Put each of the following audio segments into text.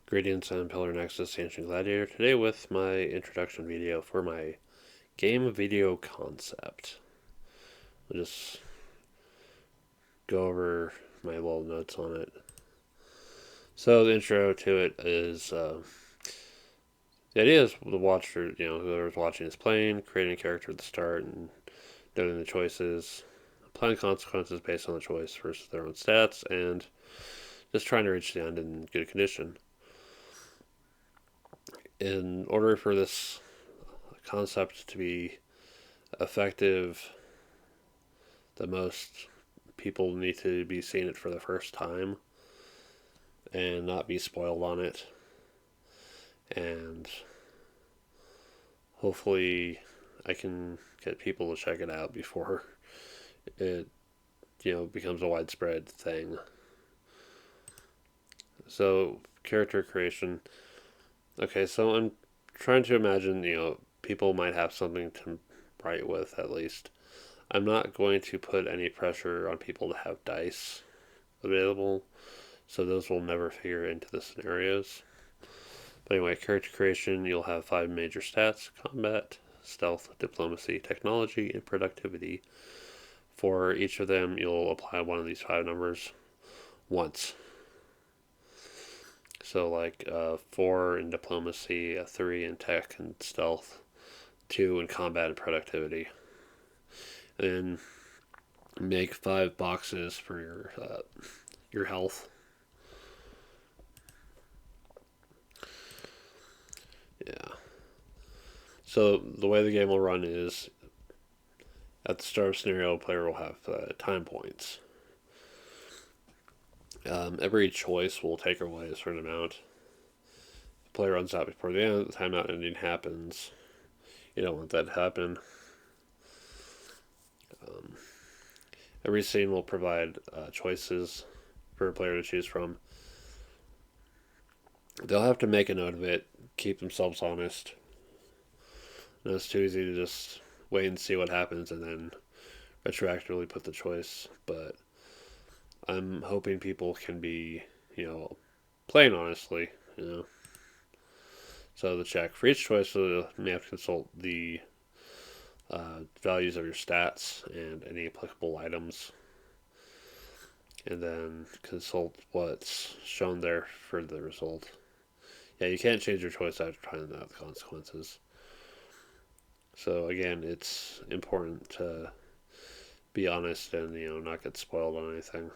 Greetings, I'm Pillar Nexus Ancient Gladiator, today with my introduction video for my game video concept. I'll just go over my little notes on it. So the intro to it is, the idea is the watcher, whoever's watching is playing, creating a character at the start, and doing the choices, applying consequences based on the choice versus their own stats, and just trying to reach the end in good condition. In order for this concept to be effective, the most people need to be seeing it for the first time and not be spoiled on it. And hopefully, I can get people to check it out before it, becomes a widespread thing. So, character creation. Okay, so I'm trying to imagine, people might have something to write with at least. I'm not going to put any pressure on people to have dice available, so those will never figure into the scenarios. But anyway, character creation, you'll have 5 major stats: combat, stealth, diplomacy, technology, and productivity. For each of them, you'll apply one of these 5 numbers once. So, like 4 in diplomacy, 3 in tech and stealth, 2 in combat and productivity. And then make 5 boxes for your health. Yeah. So the way the game will run is, at the start of scenario, the player will have time points. Every choice will take away a certain amount. If the player runs out before the end, the timeout ending happens. You don't want that to happen. Every scene will provide choices for a player to choose from. They'll have to make a note of it, keep themselves honest. No, it's too easy to just wait and see what happens and then retroactively put the choice. But I'm hoping people can be, playing honestly, So the check for each choice, you may have to consult the values of your stats and any applicable items, and then consult what's shown there for the result. Yeah, you can't change your choice after finding out the consequences. So again, it's important to be honest and not get spoiled on anything.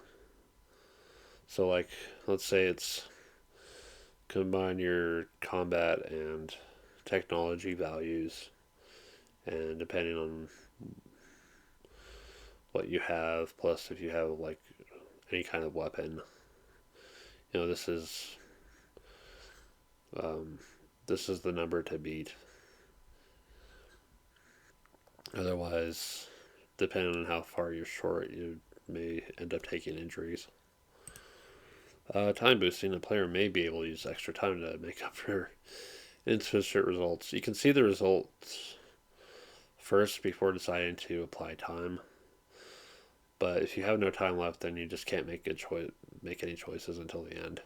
So like, let's say it's combine your combat and technology values, and depending on what you have, plus if you have like any kind of weapon, this is um, this is the number to beat. Otherwise, depending on how far you're short, you may end up taking injuries. Time boosting, a player may be able to use extra time to make up for insufficient results. You can see the results first before deciding to apply time. But if you have no time left, then you just can't make any choices until the end.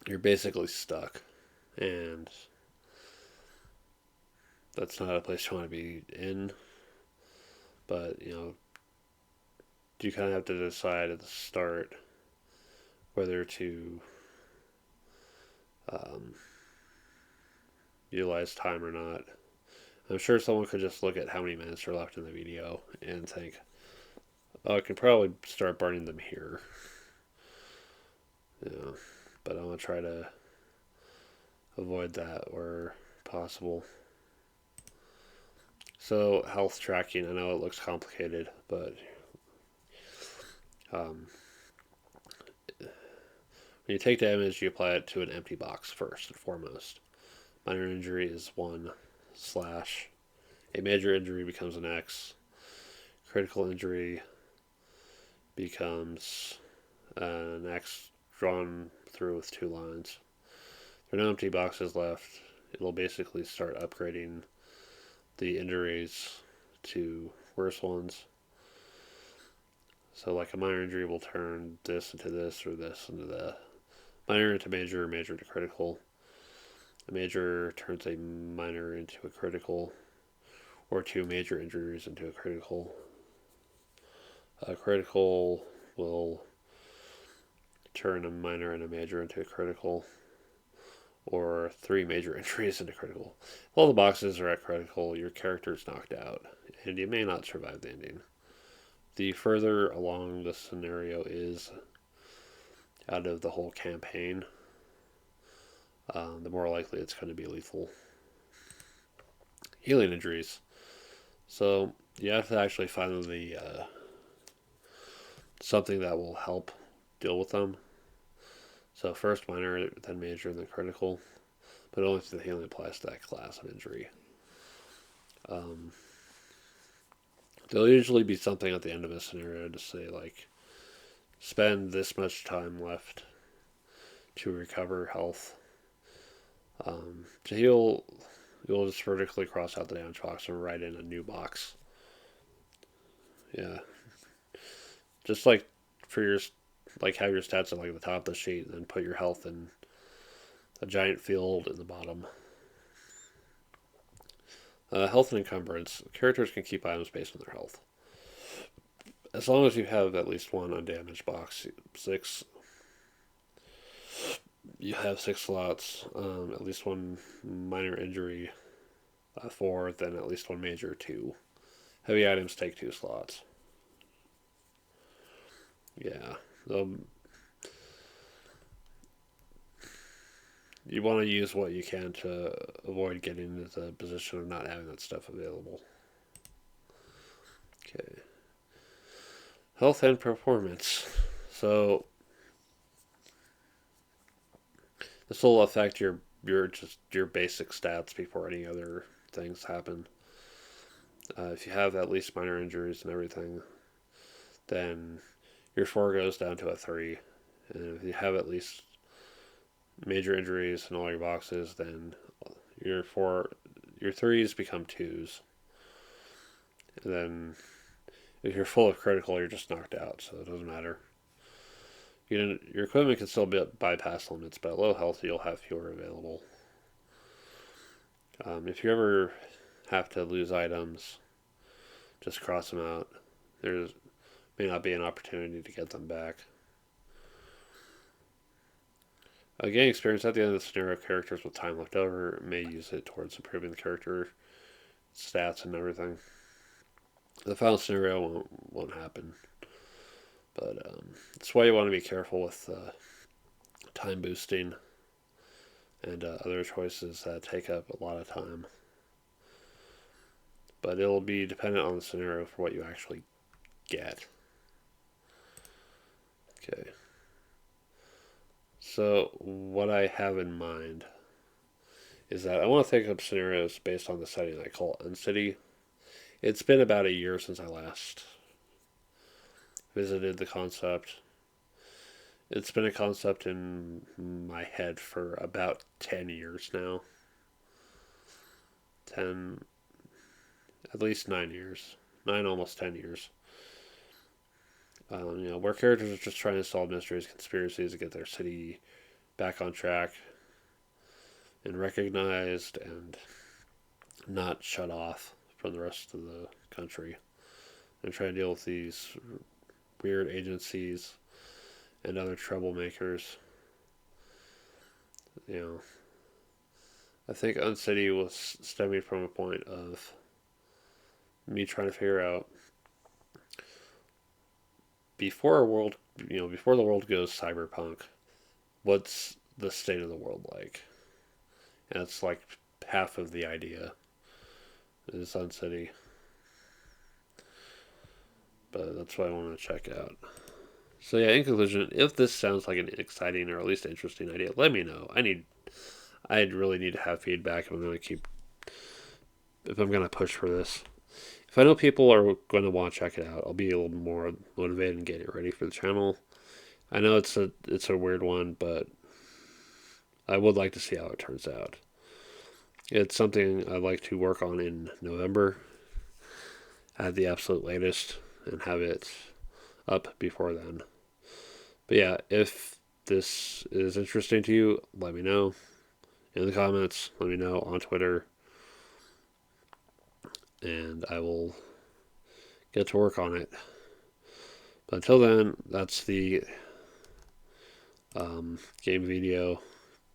You're basically stuck, and that's not a place you want to be in. But you kind of have to decide at the start whether to um, utilize time or not. I'm sure someone could just look at how many minutes are left in the video and think, oh, I can probably start burning them here. But I'm going to try to avoid that where possible. So, health tracking, I know it looks complicated, but when you take damage, you apply it to an empty box first and foremost. Minor injury is 1 slash. A major injury becomes an X. Critical injury becomes an X drawn through with 2 lines. If there are no empty boxes left, it'll basically start upgrading the injuries to worse ones. So, like, a minor injury will turn this into this or this into that. minor into major, major to critical. A major turns a minor into a critical, or two major injuries into a critical. A critical will turn a minor and a major into a critical, or three major injuries into critical. If all the boxes are at critical, your character is knocked out, and you may not survive the ending. The further along the scenario is out of the whole campaign, the more likely it's going to be lethal. Healing injuries. So you have to actually find the something that will help deal with them. So first minor, then major, then critical, but only if the healing applies to that class of injury. There'll usually be something at the end of a scenario to say, like, spend this much time left to recover health. To heal, you'll just vertically cross out the damage box and write in a new box. Yeah. Just like for your, like, have your stats at like the top of the sheet and then put your health in a giant field in the bottom. Health and encumbrance. Characters can keep items based on their health. As long as you have at least one undamaged box. You have 6 slots. At least one minor injury. 4, then at least one major. 2. Heavy items take 2 slots. Yeah. You want to use what you can to avoid getting into the position of not having that stuff available. Okay. Health and performance. So this will affect your basic stats before any other things happen. If you have at least minor injuries and everything, then your 4 goes down to a 3. And if you have at least major injuries in all your boxes, then your 3s become 2s. And then if you're full of critical, you're just knocked out, so it doesn't matter. Your equipment can still bypass limits, but at low health, you'll have fewer available. If you ever have to lose items, just cross them out. There may not be an opportunity to get them back. Gaining experience at the end of the scenario, characters with time left over may use it towards improving the character stats and everything. The final scenario won't happen, but that's why you want to be careful with time boosting and other choices that take up a lot of time. But it'll be dependent on the scenario for what you actually get. Okay. So what I have in mind is that I want to think up scenarios based on the setting I call Uncity. It's been about a year since I last visited the concept. It's been a concept in my head for about 10 years now. At least 9 years. 9, almost 10 years. Where characters are just trying to solve mysteries, conspiracies to get their city back on track and recognized and not shut off from the rest of the country, and try to deal with these weird agencies and other troublemakers. I think Uncity was stemming from a point of me trying to figure out before the world goes cyberpunk, what's the state of the world like? And it's like half of the idea is Uncity. But that's what I want to check out. So yeah, in conclusion, if this sounds like an exciting or at least interesting idea, let me know. I really need to have feedback if I'm going to push for this. If I know people are going to want to check it out, I'll be a little more motivated and get it ready for the channel. I know it's a weird one, but I would like to see how it turns out. It's something I'd like to work on in November at the absolute latest and have it up before then. But yeah, if this is interesting to you, let me know in the comments. Let me know on Twitter, and I will get to work on it. But until then, that's the game video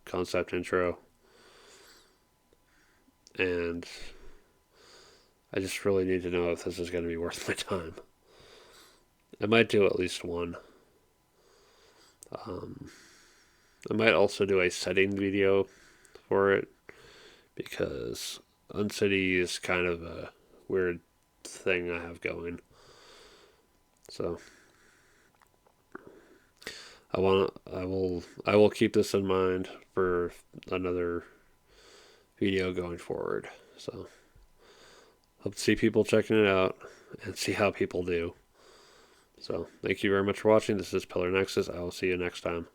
concept intro, and I just really need to know if this is going to be worth my time. I might do at least one. I might also do a setting video for it, because Uncity is kind of a weird thing I have going. So I will keep this in mind for another video going forward. So hope to see people checking it out and see how people do. So thank you very much for watching. This is Pillar Nexus. I will see you next time.